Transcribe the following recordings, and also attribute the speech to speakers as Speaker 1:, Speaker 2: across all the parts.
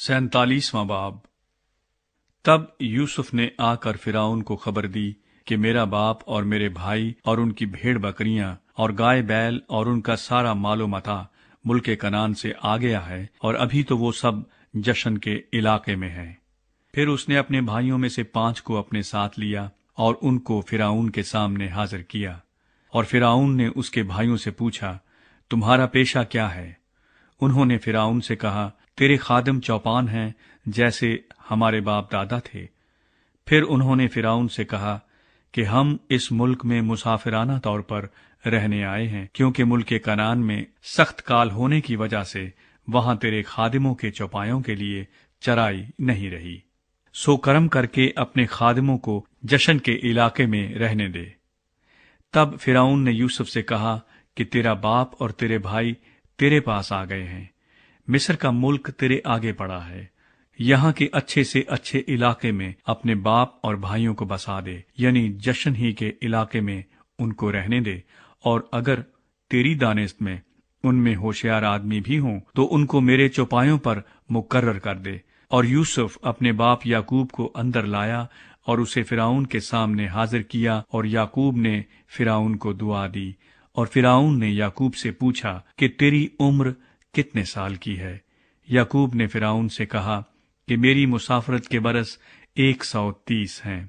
Speaker 1: 47واں باب۔ تب یوسف نے آ کر فرعون کو خبر دی کہ میرا باپ اور میرے بھائی اور ان کی بھیڑ بکریاں اور گائے بیل اور ان کا سارا مال و متاع ملک کنعان سے آ گیا ہے، اور ابھی تو وہ سب جشن کے علاقے میں ہیں۔ پھر اس نے اپنے بھائیوں میں سے 5 کو اپنے ساتھ لیا اور ان کو فرعون کے سامنے حاضر کیا، اور فرعون نے اس کے بھائیوں سے پوچھا، تمہارا پیشہ کیا ہے؟ انہوں نے فرعون سے کہا، تیرے خادم چوپان ہیں جیسے ہمارے باپ دادا تھے۔ پھر انہوں نے فرعون سے کہا کہ ہم اس ملک میں مسافرانہ طور پر رہنے آئے ہیں، کیونکہ ملک کنعان میں سخت کال ہونے کی وجہ سے وہاں تیرے خادموں کے چوپایوں کے لیے چرائی نہیں رہی، سو کرم کر کے اپنے خادموں کو جشن کے علاقے میں رہنے دے۔ تب فرعون نے یوسف سے کہا کہ تیرا باپ اور تیرے بھائی تیرے پاس آ گئے ہیں، مصر کا ملک تیرے آگے پڑا ہے، یہاں کے اچھے سے اچھے علاقے میں اپنے باپ اور بھائیوں کو بسا دے، یعنی جشن ہی کے علاقے میں ان کو رہنے دے، اور اگر تیری دانست میں ان میں ہوشیار آدمی بھی ہوں تو ان کو میرے چوپایوں پر مقرر کر دے۔ اور یوسف اپنے باپ یعقوب کو اندر لایا اور اسے فرعون کے سامنے حاضر کیا، اور یعقوب نے فرعون کو دعا دی۔ اور فرعون نے یعقوب سے پوچھا کہ تیری عمر کتنے سال کی ہے؟ یعقوب نے فرعون سے کہا کہ میری مسافرت کے برس 130 ہیں،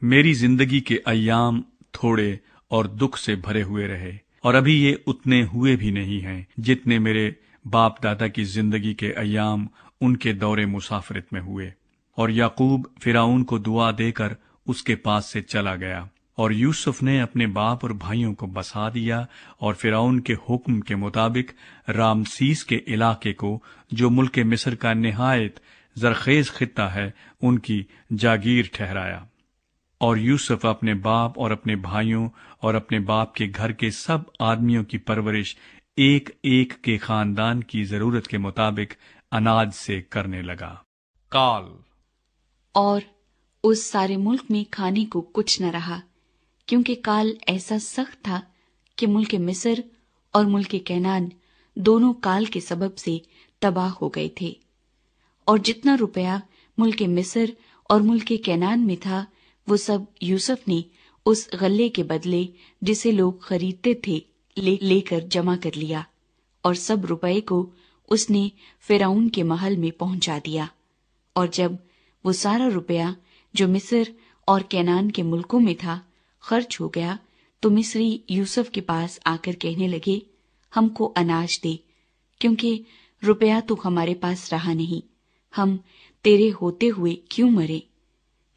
Speaker 1: میری زندگی کے ایام تھوڑے اور دکھ سے بھرے ہوئے رہے، اور ابھی یہ اتنے ہوئے بھی نہیں ہیں جتنے میرے باپ دادا کی زندگی کے ایام ان کے دور مسافرت میں ہوئے۔ اور یعقوب فرعون کو دعا دے کر اس کے پاس سے چلا گیا، اور یوسف نے اپنے باپ اور بھائیوں کو بسا دیا، اور فرعون کے حکم کے مطابق رامسیس کے علاقے کو، جو ملک مصر کا نہایت زرخیز خطہ ہے، ان کی جاگیر ٹھہرایا۔ اور یوسف اپنے باپ اور اپنے بھائیوں اور اپنے باپ کے گھر کے سب آدمیوں کی پرورش ایک ایک کے خاندان کی ضرورت کے مطابق اناج سے کرنے لگا۔ کال۔
Speaker 2: اور اس سارے ملک میں کھانے کو کچھ نہ رہا، کیونکہ کال ایسا سخت تھا کہ ملک مصر اور ملک کنعان دونوں کال کے سبب سے تباہ ہو گئے تھے۔ اور جتنا روپیہ ملک مصر اور ملک کنعان میں تھا، وہ سب یوسف نے اس غلے کے بدلے جسے لوگ خریدتے تھے لے کر جمع کر لیا، اور سب روپے کو اس نے فرعون کے محل میں پہنچا دیا۔ اور جب وہ سارا روپیہ جو مصر اور کنعان کے ملکوں میں تھا خرچ ہو گیا، تو مصری یوسف کے پاس آ کر کہنے لگے، ہم کو اناج دے، کیونکہ روپیہ تو ہمارے پاس رہا نہیں، ہم تیرے ہوتے ہوئے کیوں مرے؟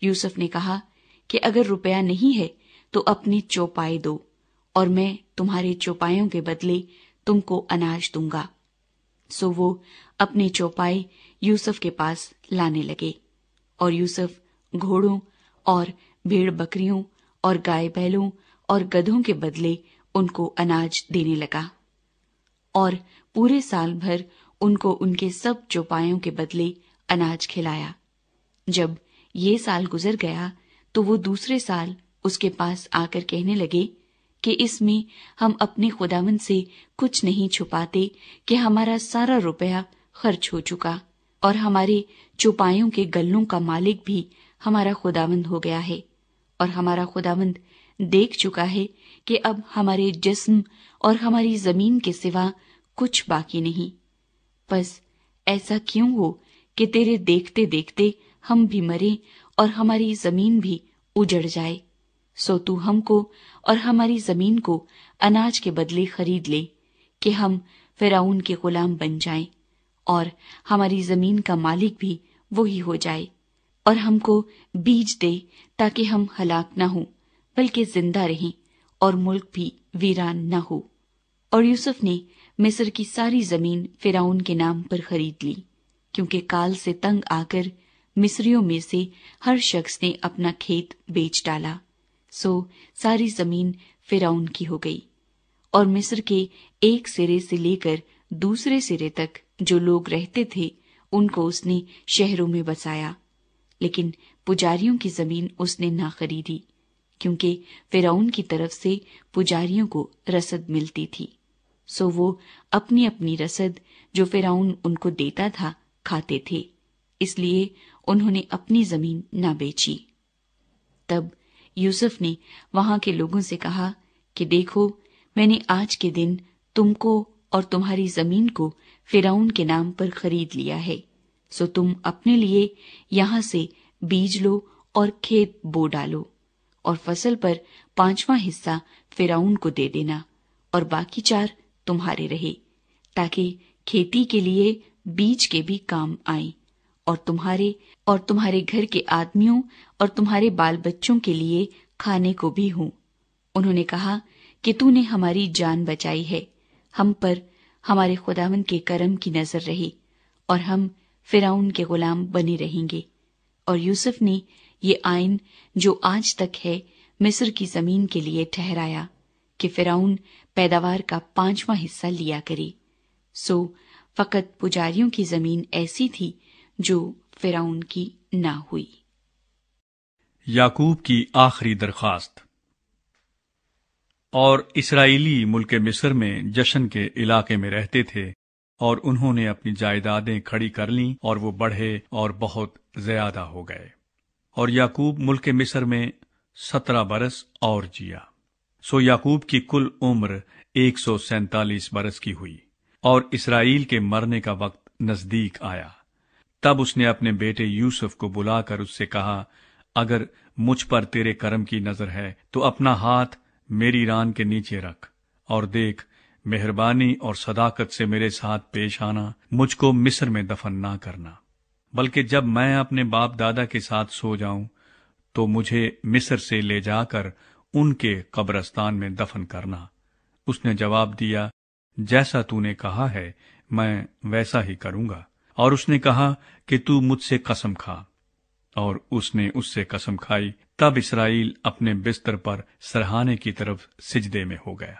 Speaker 2: یوسف نے کہا کہ اگر روپیہ نہیں ہے تو اپنے چوپائے دو، اور میں تمہارے چوپایوں کے بدلے تم کو اناج دوں گا۔ سو وہ اپنے چوپائے یوسف کے پاس لانے لگے، اور یوسف گھوڑوں اور بھیڑ بکریوں اور گائے بیلوں اور گدھوں کے بدلے ان کو اناج دینے لگا، اور پورے سال بھر ان کو ان کے سب چوپایوں کے بدلے اناج کھلایا۔ جب یہ سال گزر گیا تو وہ دوسرے سال اس کے پاس آ کر کہنے لگے کہ اس میں ہم اپنے خداوند سے کچھ نہیں چھپاتے کہ ہمارا سارا روپیہ خرچ ہو چکا، اور ہمارے چوپایوں کے گلوں کا مالک بھی ہمارا خداوند ہو گیا ہے، اور ہمارا خداوند دیکھ چکا ہے کہ اب ہمارے جسم اور ہماری زمین کے سوا کچھ باقی نہیں۔ بس ایسا کیوں ہو کہ تیرے دیکھتے دیکھتے ہم بھی مرے اور ہماری زمین بھی اجڑ جائے، سو تو ہم کو اور ہماری زمین کو اناج کے بدلے خرید لے، کہ ہم فرعون کے غلام بن جائیں، اور ہماری زمین کا مالک بھی وہی ہو جائے، اور ہم کو بیج دے تاکہ ہم ہلاک نہ ہوں بلکہ زندہ رہیں، اور ملک بھی ویران نہ ہو۔ اور یوسف نے مصر کی ساری زمین فرعون کے نام پر خرید لی، کیونکہ کال سے تنگ آ کر مصریوں میں سے ہر شخص نے اپنا کھیت بیچ ڈالا، سو ساری زمین فرعون کی ہو گئی۔ اور مصر کے ایک سرے سے لے کر دوسرے سرے تک جو لوگ رہتے تھے ان کو اس نے شہروں میں بسایا، لیکن پجاریوں کی زمین اس نے نہ خریدی، کیونکہ فرعون کی طرف سے پجاریوں کو رسد ملتی تھی، سو وہ اپنی اپنی رسد جو فرعون ان کو دیتا تھا کھاتے تھے، اس لیے انہوں نے اپنی زمین نہ بیچی۔ تب یوسف نے وہاں کے لوگوں سے کہا کہ دیکھو، میں نے آج کے دن تم کو اور تمہاری زمین کو فرعون کے نام پر خرید لیا ہے، سو تم اپنے لیے یہاں سے بیج لو اور کھیت بو ڈالو، اور فصل پر 5واں حصہ فرعون کو دے دینا، اور باقی 4 تمہارے رہے، تاکہ کھیتی کے لیے بیج کے بھی کام آئیں، اور تمہارے گھر کے آدمیوں اور تمہارے بال بچوں کے لیے کھانے کو بھی ہوں۔ انہوں نے کہا کہ تو نے ہماری جان بچائی ہے، ہم پر ہمارے خداوند کے کرم کی نظر رہی، اور ہم فرعون کے غلام بنے رہیں گے۔ اور یوسف نے یہ آئین جو آج تک ہے مصر کی زمین کے لیے ٹھہرایا کہ فرعون پیداوار کا 5واں حصہ لیا کرے۔ سو فقط پجاریوں کی زمین ایسی تھی جو فرعون کی نہ ہوئی۔
Speaker 1: یعقوب کی آخری درخواست۔ اور اسرائیلی ملک مصر میں جشن کے علاقے میں رہتے تھے، اور انہوں نے اپنی جائیدادیں کھڑی کر لیں، اور وہ بڑھے اور بہت زیادہ ہو گئے۔ اور یعقوب ملک مصر میں 17 برس اور جیا۔ سو یعقوب کی کل عمر 147 برس کی ہوئی، اور اسرائیل کے مرنے کا وقت نزدیک آیا۔ تب اس نے اپنے بیٹے یوسف کو بلا کر اس سے کہا، اگر مجھ پر تیرے کرم کی نظر ہے تو اپنا ہاتھ میری ران کے نیچے رکھ، اور دیکھ، مہربانی اور صداقت سے میرے ساتھ پیش آنا، مجھ کو مصر میں دفن نہ کرنا، بلکہ جب میں اپنے باپ دادا کے ساتھ سو جاؤں تو مجھے مصر سے لے جا کر ان کے قبرستان میں دفن کرنا۔ اس نے جواب دیا، جیسا تو نے کہا ہے میں ویسا ہی کروں گا۔ اور اس نے کہا کہ تو مجھ سے قسم کھا، اور اس نے اس سے قسم کھائی۔ تب اسرائیل اپنے بستر پر سرہانے کی طرف سجدے میں ہو گیا۔